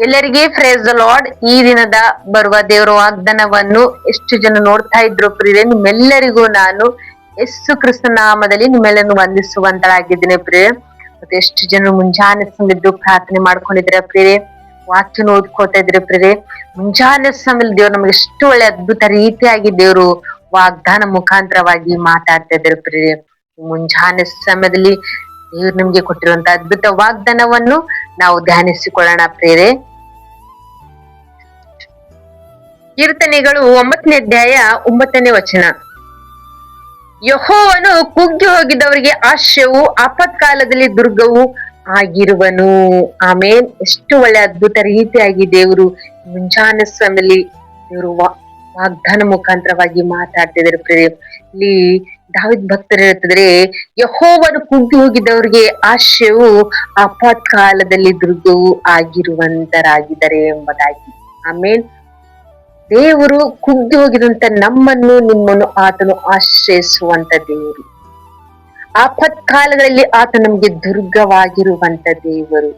ಎಲ್ಲರಿಗೆ phrase the lord. ಈ ದಿನದ ಬರುವ ದೇವರ ವಾಗ್ದಾನವನ್ನು ಎಷ್ಟು ಜನ ನೋಡ್ತಾ ಇದ್ರು ಪ್ರಿಯರೇ, ನಿಮ್ಮೆಲ್ಲರಿಗೂ ನಾನು ಯೇಸು ಕ್ರಿಸ್ತ ನಾಮದಲ್ಲಿ ನಿಮ್ಮೆಲ್ಲರನ್ನು ವಂದಿಸುವಂತಳಾಗಿದ್ದೇನೆ ಪ್ರಿಯರೇ. ಮತ್ತೆ ಎಷ್ಟು ಜನ ಮುಂಜಾನೆ ಸಮಯದ್ದು ಪ್ರಾರ್ಥನೆ ಮಾಡ್ಕೊಂಡಿದ್ರೆ ಪ್ರಿಯರೇ, ವಾಕ್ಯನ ಓದ್ಕೋತಾ ಇದ್ರೆ ಪ್ರಿಯರೇ. ಮುಂಜಾನೆ ಸಮಯದಲ್ಲಿ ದೇವ್ರು ನಮ್ಗೆ ಎಷ್ಟು ಒಳ್ಳೆ ಅದ್ಭುತ ರೀತಿಯಾಗಿ ದೇವರು ವಾಗ್ದಾನ ಮುಖಾಂತರವಾಗಿ ಮಾತಾಡ್ತಾ ಇದ್ದಾರೆ ಪ್ರಿಯರೇ. ಮುಂಜಾನೆ ಸಮಯದಲ್ಲಿ ದೇವ್ರು ನಿಮ್ಗೆ ಕೊಟ್ಟಿರುವಂತ ಅದ್ಭುತ ವಾಗ್ದಾನವನ್ನು ನಾವು ಧ್ಯಾನಿಸಿಕೊಳ್ಳೋಣ ಪ್ರಿಯರೇ. ಕೀರ್ತನೆಗಳು 9ನೇ ಅಧ್ಯಾಯ 9ನೇ ವಚನ. ಯೆಹೋವನು ಕುಗ್ಗಿ ಹೋಗಿದ್ದವರಿಗೆ ಆಶ್ರಯವು, ಆಪತ್ಕಾಲದಲ್ಲಿ ದುರ್ಗವು ಆಗಿರುವನು. ಆಮೇನ್. ಎಷ್ಟು ಒಳ್ಳೆ ಅದ್ಭುತ ರೀತಿಯಾಗಿ ದೇವರು ಮುಂಜಾನೆ ಸಮಯದಲ್ಲಿ ದೇವರು ವಾಗ್ದಾನ ಮುಖಾಂತರವಾಗಿ ಮಾತಾಡ್ತಿದ್ದಾರೆ ಪ್ರಿಯರೇ. ಇಲ್ಲಿ ದಾವೀದ ಭಕ್ತರು ಹೇಳ್ತಿದ್ರೆ, ಯೆಹೋವನು ಕುಗ್ಗಿ ಹೋಗಿದ್ದವರಿಗೆ ಆಶ್ರಯವು, ಆಪತ್ಕಾಲದಲ್ಲಿ ದುರ್ಗವು ಆಗಿರುವಂತರಾಗಿದ್ದಾರೆ ಎಂಬುದಾಗಿ. ಆಮೇನ್. ದೇವರು ಕುಗ್ಗಿ ಹೋಗಿದಂತ ನಮ್ಮನ್ನು ನಿಮ್ಮನ್ನು ಆತನು ಆಶ್ರಯಿಸುವಂತ ದೇವರು. ಆಪತ್ಕಾಲಗಳಲ್ಲಿ ಆತ ನಮ್ಗೆ ದುರ್ಗವಾಗಿರುವಂತ ದೇವರು.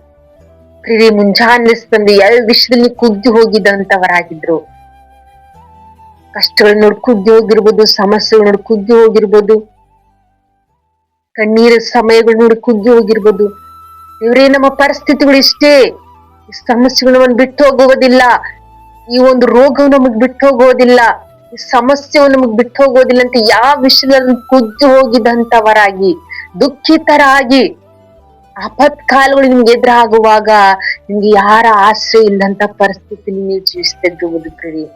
ಪ್ರಿಯರೇ, ಮುಂಜಾನೆ ತಂದು ಯಾವ ವಿಷಯದಲ್ಲಿ ಕುಗ್ಗಿ ಹೋಗಿದಂತವರಾಗಿದ್ರು. ಕಷ್ಟಗಳು ನೋಡಿ ಕುಗ್ಗಿ ಹೋಗಿರ್ಬೋದು, ಸಮಸ್ಯೆಗಳು ನೋಡಿ ಕುಗ್ಗಿ ಹೋಗಿರ್ಬೋದು, ಕಣ್ಣೀರ ಸಮಯಗಳು ನೋಡಿ ಕುಗ್ಗಿ ಹೋಗಿರ್ಬೋದು. ದೇವರೇ, ನಮ್ಮ ಪರಿಸ್ಥಿತಿಗಳು ಇಷ್ಟೇ, ಈ ಸಮಸ್ಯೆಗಳು ನಮ್ಮನ್ನು ಬಿಟ್ಟು ಹೋಗುವುದಿಲ್ಲ, ಈ ಒಂದು ರೋಗವು ನಮಗ್ ಬಿಟ್ಟು ಹೋಗೋದಿಲ್ಲ, ಈ ಸಮಸ್ಯೆವು ನಮಗ್ ಬಿಟ್ಟು ಹೋಗೋದಿಲ್ಲ ಅಂತ ಯಾವ ವಿಷಯದಲ್ಲಿ ಕುಗ್ಗಿ ಹೋಗಿದಂತವರಾಗಿ, ದುಃಖಿತರಾಗಿ, ಆಪತ್ಕಾಲಗಳು ನಿಮ್ಗೆ ಎದುರಾಗುವಾಗ ನಿಮ್ಗೆ ಯಾರ ಆಶ್ರಯ ಇಲ್ಲಂತ ಪರಿಸ್ಥಿತಿ ನೀವು ಜೀವಿಸ್ತಿರ್ಬೋದು ಪ್ರಿಯರೇ.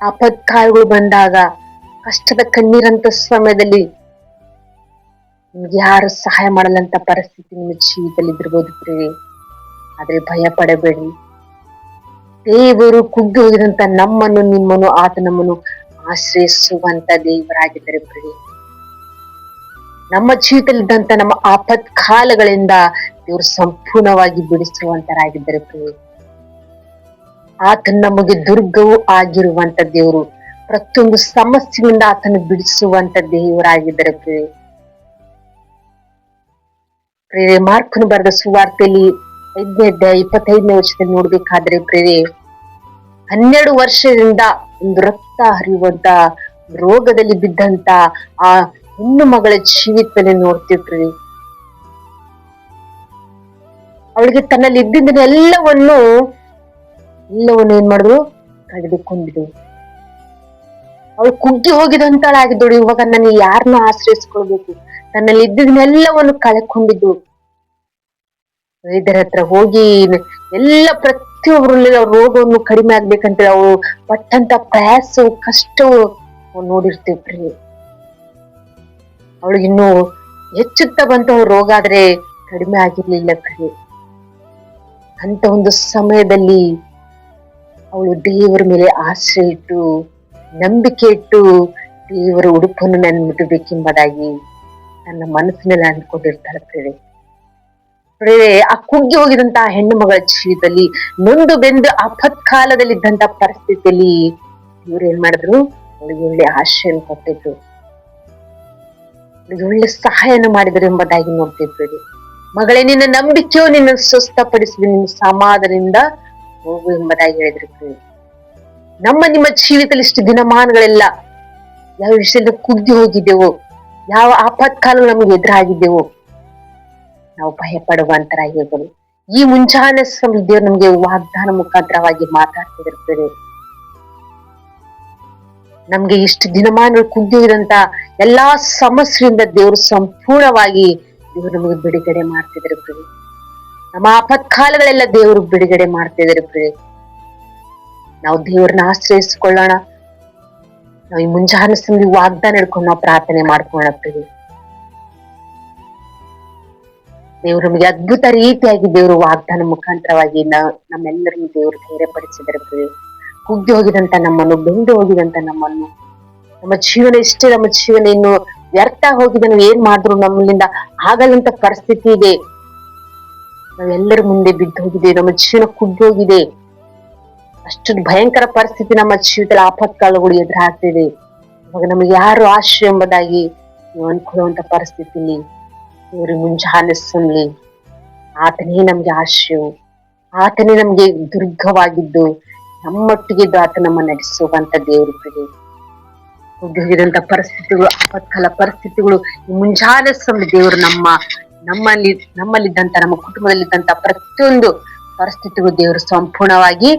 ಆಪತ್ಕಾಲಗಳು ಬಂದಾಗ, ಕಷ್ಟದ ಕಣ್ಣೀರಂತ ಸಮಯದಲ್ಲಿ ನಿಮ್ಗೆ ಯಾರು ಸಹಾಯ ಮಾಡಲ್ಲಂತ ಪರಿಸ್ಥಿತಿ ನಿಮ್ಮ ಜೀವಿತದಲ್ಲಿ ಇದಿರ್ಬೋದು ಪ್ರಿಯರೇ. ಆದ್ರೆ ಭಯ ಪಡಬೇಡಿ. ದೇವರು ಕುಗ್ಗಿ ಹೋಗಿದಂತ ನಮ್ಮನ್ನು ನಿಮ್ಮನ್ನು ಆತ ನಮ್ಮನ್ನು ಆಶ್ರಯಿಸುವಂತ ದೇವರಾಗಿದ್ದಾರೆ ಪ್ರಿಯರೇ. ನಮ್ಮ ಜೀವಿತದಲ್ಲಿದ್ದಂತ ನಮ್ಮ ಆಪತ್ಕಾಲಗಳಿಂದ ದೇವರು ಸಂಪೂರ್ಣವಾಗಿ ಬಿಡಿಸುವಂತರಾಗಿದ್ದಾರೆ ಪ್ರಿಯರೇ. ಆತನ ನಮಗೆ ದುರ್ಗವು ಆಗಿರುವಂತ ದೇವರು, ಪ್ರತಿಯೊಂದು ಸಮಸ್ಯೆಯಿಂದ ಆತನ ಬಿಡಿಸುವಂತ ದೇವರಾಗಿದ್ದಾರೆ ಪ್ರಿಯರೇ. ಪ್ರಿಯರೇ, ಮಾರ್ಕನು ಬರೆದ ಸುವಾರ್ತೆಯಲ್ಲಿ 5ನೇ ಅಧ್ಯಾಯ 25ನೇ ವರ್ಷದಲ್ಲಿ ನೋಡ್ಬೇಕಾದ್ರೆ ಪ್ರಿಯರೇ, 12 ವರ್ಷದಿಂದ ಒಂದು ರಕ್ತ ಹರಿಯುವಂತ ರೋಗದಲ್ಲಿ ಬಿದ್ದಂತ ಆ ಹೆಣ್ಣು ಮಗಳ ಜೀವಿತದಲ್ಲಿ ನೋಡ್ತೀವಿ ಪ್ರಿಯರೇ. ಅವಳಿಗೆ ತನ್ನಲ್ಲಿ ಇದ್ದಿದ್ದ ಎಲ್ಲವನ್ನು ಏನ್ ಮಾಡಿದ್ರು, ಕಳೆದುಕೊಂಡಿದ್ರು. ಅವಳು ಕುಗ್ಗಿ ಹೋಗಿದಂತಳಾಗಿದ್ದಳು. ಇವಾಗ ನನಗೆ ಯಾರನ್ನ ಆಶ್ರಯಿಸ್ಕೊಳ್ಬೇಕು, ತನ್ನಲ್ಲಿ ಇದ್ದಿದ್ದನ್ನೆಲ್ಲವನ್ನು ಕಳೆಕೊಂಡಿದ್ದು. ವೈದ್ಯರ ಹತ್ರ ಹೋಗಿ ಎಲ್ಲ ಪ್ರತಿಯೊಬ್ಬರಲ್ಲಿ ಅವ್ರ ರೋಗವನ್ನು ಕಡಿಮೆ ಆಗ್ಬೇಕಂತ ಅವಳು ಪಟ್ಟಂತ ಪ್ರಯಾಸವು, ಕಷ್ಟವು ನೋಡಿರ್ತೀವಿ ಪ್ರಿಯೆ. ಅವಳಿಗಿನ್ನು ಹೆಚ್ಚುತ್ತಾ ಬಂತ ರೋಗ ಆದ್ರೆ ಕಡಿಮೆ ಆಗಿರ್ಲಿಲ್ಲ ಪ್ರಿಯೆ. ಅಂತ ಒಂದು ಸಮಯದಲ್ಲಿ ಅವಳು ದೇವರ ಮೇಲೆ ಆಶ್ರಯ ಇಟ್ಟು, ನಂಬಿಕೆ ಇಟ್ಟು, ದೇವರ ಉಡುಪನ್ನು ನಾನು ಮುಟ್ಟಬೇಕೆಂಬುದಾಗಿ ನನ್ನ ಮನಸ್ಸಿನಲ್ಲಿ ಅಂದ್ಕೊಂಡಿರ್ತಾಳೆ ಪ್ರಿಯೆ. ಪ್ರಿಯೆ, ಆ ಕುಗ್ಗಿ ಹೋಗಿದಂತಹ ಹೆಣ್ಣು ಮಗಳ ಜೀವಿತದಲ್ಲಿ ನೊಂದು ಬೆಂದು ಆಪತ್ಕಾಲದಲ್ಲಿ ಇದ್ದಂತ ಪರಿಸ್ಥಿತಿಯಲ್ಲಿ ಇವ್ರು ಏನ್ ಮಾಡಿದ್ರು, ಅವಳಿಗೆ ಒಳ್ಳೆ ಆಶ್ರಯ ಕೊಟ್ಟಿದ್ರು, ಅವಳಿಗೆ ಒಳ್ಳೆ ಸಹಾಯನ ಮಾಡಿದ್ರು ಎಂಬುದಾಗಿ ನೋಡ್ತಿದ್ವಿ. ಮಗಳೇ, ನಿನ್ನ ನಂಬಿಕೆಯು ನಿನ್ನ ಸ್ವಸ್ಥಪಡಿಸಿದ, ನಿನ್ನ ಸಮಾಧಾನದಿಂದ ಹೋಗು ಎಂಬುದಾಗಿ ಹೇಳಿದ್ರು. ನಮ್ಮ ನಿಮ್ಮ ಜೀವಿತದಲ್ಲಿ ಇಷ್ಟು ದಿನಮಾನಗಳೆಲ್ಲ ಯಾವ ವಿಷಯದಲ್ಲಿ ಕುಗ್ಗಿ ಹೋಗಿದ್ದೆವು, ಯಾವ ಆಪತ್ಕಾಲ ನಮಗೆ ಎದುರಾಗಿದ್ದೆವು, ನಾವು ಭಯ ಪಡುವಂತರಾಗಿರ್ಬೋದು. ಈ ಮುಂಜಾನೆ ದೇವರು ನಮ್ಗೆ ವಾಗ್ದಾನ ಮುಖಾಂತರವಾಗಿ ಮಾತಾಡ್ತಿರ್ತಾರೆ. ನಮ್ಗೆ ಇಷ್ಟು ದಿನಮಾನಗಳು ಕುಗ್ಗಿ ಹೋಗಿದಂತ ಎಲ್ಲಾ ಸಮಸ್ಯೆಯಿಂದ ದೇವರು ಸಂಪೂರ್ಣವಾಗಿ ದೇವರು ನಮಗೆ ಬಿಡುಗಡೆ ಮಾಡ್ತಿದ್ರು ಪ್ರಿಯೆ. ನಮ್ಮ ಆಪತ್ಕಾಲಗಳೆಲ್ಲ ದೇವರು ಬಿಡುಗಡೆ ಮಾಡ್ತಿದ್ರು ಪ್ರಿಯೆ. ನಾವು ದೇವ್ರನ್ನ ಆಶ್ರಯಿಸಿಕೊಳ್ಳೋಣ. ನಾವು ಈ ಮುಂಜಾನೆ ಸಂಧಿ ವಾಗ್ದಾನ ಹಿಡ್ಕೊಂಡು ನಾವು ಪ್ರಾರ್ಥನೆ ಮಾಡ್ಕೊಳ್ಳೋಣ ಪ್ರಿಯೆ. ದೇವರು ನಮಗೆ ಅದ್ಭುತ ರೀತಿಯಾಗಿ ದೇವರು ವಾಗ್ದಾನ ಮುಖಾಂತರವಾಗಿ ನಮ್ಮೆಲ್ಲರನ್ನು ದೇವರು ಧೈರ್ಯಪಡಿಸಿದರೆ ಪ್ರಿಯೆ. ಕುಗ್ಗಿ ಹೋಗಿದಂತ ನಮ್ಮನ್ನು, ಬೆಂದು ಹೋಗಿದಂತ ನಮ್ಮನ್ನು, ನಮ್ಮ ಜೀವನ ಇಷ್ಟೇ, ನಮ್ಮ ಜೀವನ ಇನ್ನು ವ್ಯರ್ಥ ಹೋಗಿದೆ, ನಾವು ಏನ್ ಮಾಡಿದ್ರು ನಮ್ಮಿಂದ ಆಗಲ್ಲಂತ ಪರಿಸ್ಥಿತಿ ಇದೆ, ನಾವೆಲ್ಲರ ಮುಂದೆ ಬಿದ್ದು ಹೋಗಿದೆ, ನಮ್ಮ ಜೀವನ ಕುಗ್ಗಿ ಹೋಗಿದೆ, ಅಷ್ಟು ಭಯಂಕರ ಪರಿಸ್ಥಿತಿ ನಮ್ಮ ಜೀವಿತದಲ್ಲಿ ಆಪತ್ಕಾಲಗಳು ಎದುರಾಗ್ತಿದೆ. ಇವಾಗ ನಮಗೆ ಯಾರು ಆಶ್ರಯ ಎಂಬುದಾಗಿ ನೀವು ಅನ್ಕೊಳ್ಳುವಂತ ಪರಿಸ್ಥಿತಿಲಿ ಇವ್ರಿಗೆ ಮುಂಜಾನೆ ಆತನೇ ನಮ್ಗೆ ಆಶ್ರಯವು, ಆತನೇ ನಮ್ಗೆ ದುರ್ಗವಾಗಿದ್ದು ನಮ್ಮೊಟ್ಟಿಗಿದ್ದು ಆತ ನಮ್ಮ ನಡೆಸುವಂತ ದೇವರು ಪ್ರಿಯರೇ. ಹೋಗಿದಂತ ಪರಿಸ್ಥಿತಿಗಳು, ಆಪತ್ಕಾಲ ಪರಿಸ್ಥಿತಿಗಳು, ಮುಂಜಾನೆ ಸಮಯ ದೇವರು ನಮ್ಮಲ್ಲಿದ್ದಂತ ನಮ್ಮ ಕುಟುಂಬದಲ್ಲಿದ್ದಂತ ಪ್ರತಿಯೊಂದು ಪರಿಸ್ಥಿತಿಗೂ ದೇವರು ಸಂಪೂರ್ಣವಾಗಿ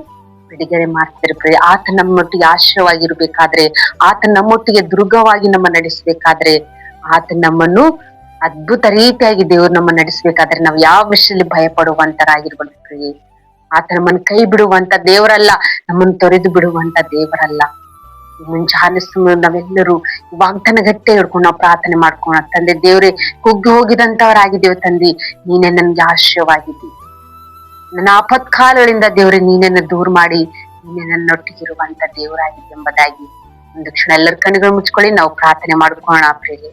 ಬಿಡುಗಡೆ ಮಾಡ್ತಿರ್ತಾರೆ. ಆತ ನಮ್ಮೊಟ್ಟಿಗೆ ಆಶ್ರಯವಾಗಿರ್ಬೇಕಾದ್ರೆ, ಆತ ನಮ್ಮೊಟ್ಟಿಗೆ ದುರ್ಗವಾಗಿ ನಮ್ಮ ನಡೆಸಬೇಕಾದ್ರೆ, ಆತ ನಮ್ಮನ್ನು ಅದ್ಭುತ ರೀತಿಯಾಗಿ ದೇವರು ನಮ್ಮ ನಡೆಸಬೇಕಾದ್ರೆ ನಾವು ಯಾವ ವಿಷಯದಲ್ಲಿ ಭಯ ಪಡುವಂತರಾಗಿರ್ಬಾರ್ದು. ಆತ ನಮ್ಮನ್ನು ಕೈ ಬಿಡುವಂತ ದೇವರಲ್ಲ, ನಮ್ಮನ್ನು ತೊರೆದು ಬಿಡುವಂತ ದೇವರಲ್ಲ. ಮುಂಜಾನೆ ನಾವೆಲ್ಲರೂ ವಾಗ್ದಾನ ಗಟ್ಟಿ ಹಿಡ್ಕೊಂಡು ನಾವು ಪ್ರಾರ್ಥನೆ ಮಾಡ್ಕೋಣ. ತಂದೆ ದೇವ್ರೆ, ಕುಗ್ಗಿ ಹೋಗಿದಂತವರಾಗಿದ್ದೇವೆ ತಂದೆ, ನೀನೇ ನನ್ಗೆ ಆಶ್ರಯವಾಗಿದ್ದಿ. ನನ್ನ ಆಪತ್ಕಾಲಗಳಿಂದ ದೇವ್ರೆ ನೀನನ್ನ ದೂರ ಮಾಡಿ ನೀನೇ ನನ್ನೊಟ್ಟಿಗಿರುವಂತ ದೇವರಾಗಿದೆ ಎಂಬುದಾಗಿ ಒಂದು ಕ್ಷಣ ಎಲ್ಲರ ಕಣ್ಣುಗಳು ಮುಚ್ಕೊಳ್ಳಿ, ನಾವು ಪ್ರಾರ್ಥನೆ ಮಾಡ್ಕೋಣ. ಪ್ರೇರೆ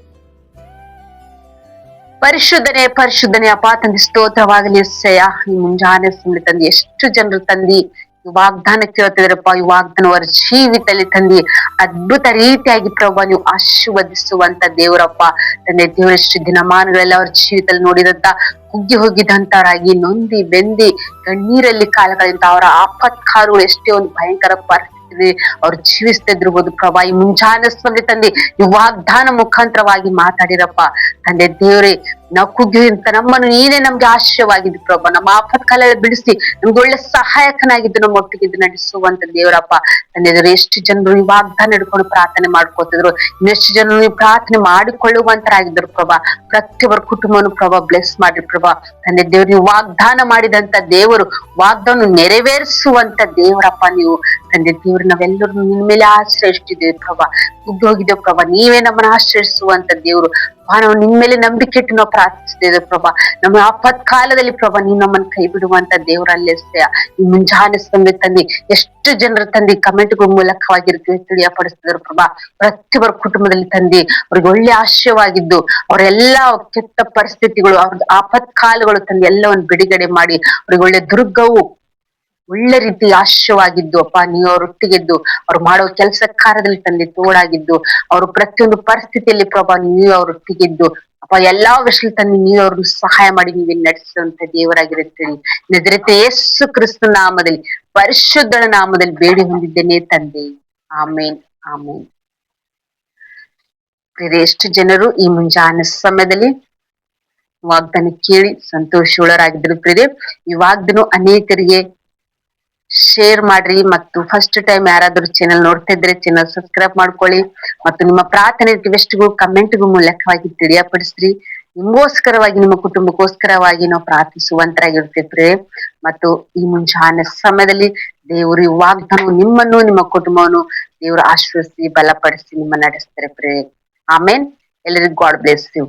ಪರಿಶುದ್ಧನೇ ಅಪ್ಪ ತಂದೆ, ಸ್ತೋತ್ರವಾಗಲಿ ಎಸ್ಸಯ್ಯ. ಈ ಮುಂಜಾನೆ ಸುಮ್ಮನೆ ತಂದೆ ಎಷ್ಟು ಜನರು ತಂದಿ ಈ ವಾಗ್ದಾನ ಕೇಳ್ತಿದ್ರಪ್ಪ. ಈ ವಾಗ್ದಾನ ಅವರ ಜೀವಿತದಲ್ಲಿ ತಂದಿ ಅದ್ಭುತ ರೀತಿಯಾಗಿ ಪ್ರಭು ನೀವು ಆಶೀರ್ವದಿಸುವಂತ ದೇವರಪ್ಪ ತಂದೆ. ದೇವರಷ್ಟು ದಿನಮಾನಗಳೆಲ್ಲ ಅವ್ರ ಜೀವಿತದಲ್ಲಿ ನೋಡಿದಂತ ಕುಗ್ಗಿ ಹೋಗಿದಂತವರಾಗಿ ನೊಂದಿ ಬೆಂದಿ ಕಣ್ಣೀರಲ್ಲಿ ಕಾಲಗಳಿಂದ ಅವರ ಆಪತ್ಕಾಲಗಳು ಎಷ್ಟೇ ಒಂದು ಭಯಂಕರ ಪರಿಸ್ಥಿತಿ ಅವ್ರು ಜೀವಿಸ್ತಿದ್ರಬಹುದು ಪ್ರಭಾ. ಈ ಮುಂಜಾನೆ ತಂದೆ ಈ ವಾಗ್ದಾನ ಮುಖಾಂತರವಾಗಿ ಮಾತಾಡಿರಪ್ಪ ತಂದೆ ದೇವ್ರೆ. ನಾವು ಕುಗ್ಗಿಂತ ನಮ್ಮನ್ನು ನೀನೇ ನಮ್ಗೆ ಆಶ್ರಯವಾಗಿದ್ದು ಪ್ರಭಾ. ನಮ್ಮ ಆಪತ್ಕಾಲ ಬಿಡಿಸಿ ನಮ್ಗೆ ಒಳ್ಳೆ ಸಹಾಯಕನಾಗಿದ್ದು ನಮ್ಮ ಒಟ್ಟಿಗಿದ್ದು ನಡೆಸುವಂತ ದೇವರಪ್ಪ ತಂದೆ ದೇವ್ರೆ. ಎಷ್ಟು ಜನರು ಈ ವಾಗ್ದಾನ ಹಿಡ್ಕೊಂಡು ಪ್ರಾರ್ಥನೆ ಮಾಡ್ಕೋತಿದ್ರು, ಇನ್ನೆಷ್ಟು ಜನರು ನೀವು ಪ್ರಾರ್ಥನೆ ಮಾಡಿಕೊಳ್ಳುವಂತರಾಗಿದ್ರು ಪ್ರಭಾ. ಪ್ರತಿಯೊಬ್ಬರ ಕುಟುಂಬನು ಪ್ರಭಾ ಬ್ಲೆಸ್ ಮಾಡ್ರಿ ಪ್ರಭಾ ತಂದೆ ದೇವ್ರು. ನೀವು ವಾಗ್ದಾನ ಮಾಡಿದಂತ ದೇವರು ವಾಗ್ದಾನ ನೆರವೇರಿಸುವಂತ ದೇವರಪ್ಪ ನೀವು ತಂದೆ ದೇವ್ರು. ನಾವೆಲ್ಲರೂ ನಿನ್ ಮೇಲೆ ಆಶ್ರಯಿಸ್ತಿದ್ದೇವೆ ಪ್ರಭಾ, ಕುಗ್ಗಿ ಹೋಗಿದ್ದೇವೆ ಪ್ರಭಾ. ನೀವೇ ನಮ್ಮನ್ನ ಆಶ್ರಯಿಸುವಂತ ದೇವ್ರು. ನಾವು ನಿನ್ ಮೇಲೆ ನಂಬಿಕೆ ಇಟ್ಟು ನಾವು ಪ್ರಾರ್ಥಿಸಿದ್ದೇವೆ ಪ್ರಭಾ. ನಮ್ಮ ಆಪತ್ಕಾಲದಲ್ಲಿ ಪ್ರಭಾ ನೀವ್ ನಮ್ಮನ್ನ ಕೈ ಬಿಡುವಂತ ದೇವರಲ್ಲೇ ಈ ಮುಂಜಾನೆ ತಂದೆ ಎಷ್ಟು ಜನರ ತಂದೆ ಕಮೆಂಟ್ಗಳ ಮೂಲಕವಾಗಿ ತಿಳಿಯಪಡಿಸಿದ್ರು ಪ್ರಭಾ. ಪ್ರತಿಯೊಬ್ಬರ ಕುಟುಂಬದಲ್ಲಿ ತಂದೆ ಅವ್ರಿಗೆ ಒಳ್ಳೆ ಆಶ್ರಯವಾಗಿದ್ದು ಅವರೆಲ್ಲಾ ಕೆಟ್ಟ ಪರಿಸ್ಥಿತಿಗಳು, ಅವ್ರ ಆಪತ್ಕಾಲಗಳು ತಂದೆ ಎಲ್ಲವನ್ನು ಬಿಡುಗಡೆ ಮಾಡಿ ಅವ್ರಿಗೆ ಒಳ್ಳೆ ದುರ್ಗವು ಒಳ್ಳೆ ರೀತಿ ಆಶ್ರಯವಾಗಿದ್ದು ಅಪ್ಪ. ನೀವು ಅವರೊಟ್ಟಿಗೆದ್ದು ಅವ್ರು ಮಾಡೋ ಕೆಲಸ ಕಾರ್ಯದಲ್ಲಿ ತಂದೆ ತೋಡಾಗಿದ್ದು, ಅವರು ಪ್ರತಿಯೊಂದು ಪರಿಸ್ಥಿತಿಯಲ್ಲಿ ಪ್ರಭಾ ನೀವು ಅವರೊಟ್ಟಿಗೆದ್ದು ಅಪ್ಪ ಎಲ್ಲಾ ವಿಷಯದಲ್ಲಿ ತಂದೆ ನೀವು ಅವ್ರನ್ನ ಸಹಾಯ ಮಾಡಿ ನೀವೇ ನಡೆಸುವಂತ ದೇವರಾಗಿರುತ್ತೀರಿ. ನಜರೇತ ಯೇಸು ಕ್ರಿಸ್ತ ನಾಮದಲ್ಲಿ ಪರಿಶುದ್ಧನ ನಾಮದಲ್ಲಿ ಬೇಡಿ ಹೊಂದಿದ್ದೇನೆ ತಂದೆ, ಆಮೇನ್ ಆಮೇನ್. ಎಷ್ಟು ಜನರು ಈ ಮುಂಜಾನೆ ಸಮಯದಲ್ಲಿ ವಾಗ್ದಾನ ಕೇಳಿ ಸಂತೋಷವುಳ್ಳರಾಗಿದ್ರು ಪ್ರಿಯರೇ. ಈ ವಾಗ್ದಾನ ಅನೇಕರಿಗೆ ಶೇರ್ ಮಾಡ್ರಿ ಮತ್ತು ಫಸ್ಟ್ ಟೈಮ್ ಯಾರಾದ್ರೂ ಚಾನೆಲ್ ನೋಡ್ತಾ ಇದ್ರೆ ಚಾನೆಲ್ ಸಬ್ಸ್ಕ್ರೈಬ್ ಮಾಡ್ಕೊಳ್ಳಿ ಮತ್ತು ನಿಮ್ಮ ಪ್ರಾರ್ಥನೆ ರಿಕ್ವೆಸ್ಟ್ಗೂ ಕಮೆಂಟ್ಗೂ ಮೂಲಕವಾಗಿ ತಿಳಿಯಪಡಿಸ್ರಿ. ನಿಮಗೋಸ್ಕರವಾಗಿ ನಿಮ್ಮ ಕುಟುಂಬಕ್ಕೋಸ್ಕರವಾಗಿ ನಾವು ಪ್ರಾರ್ಥಿಸುವಂತರಾಗಿರ್ತಿದ್ರೆ. ಮತ್ತು ಈ ಮುಂಜಾನೆ ಸಮಯದಲ್ಲಿ ದೇವರು ಈ ವಾಗ್ದಾನ ನಿಮ್ಮನ್ನು ನಿಮ್ಮ ಕುಟುಂಬವನ್ನು ದೇವರು ಆಶ್ರಯಿಸಿ ಬಲಪಡಿಸಿ ನಿಮ್ಮ ನಡೆಸ್ತಾರೆ ಪ್ರೇರೆ. ಆಮೇನ್. ಎಲ್ಲರಿಗೂ ಗಾಡ್ ಬ್ಲೆಸ್ ಯು.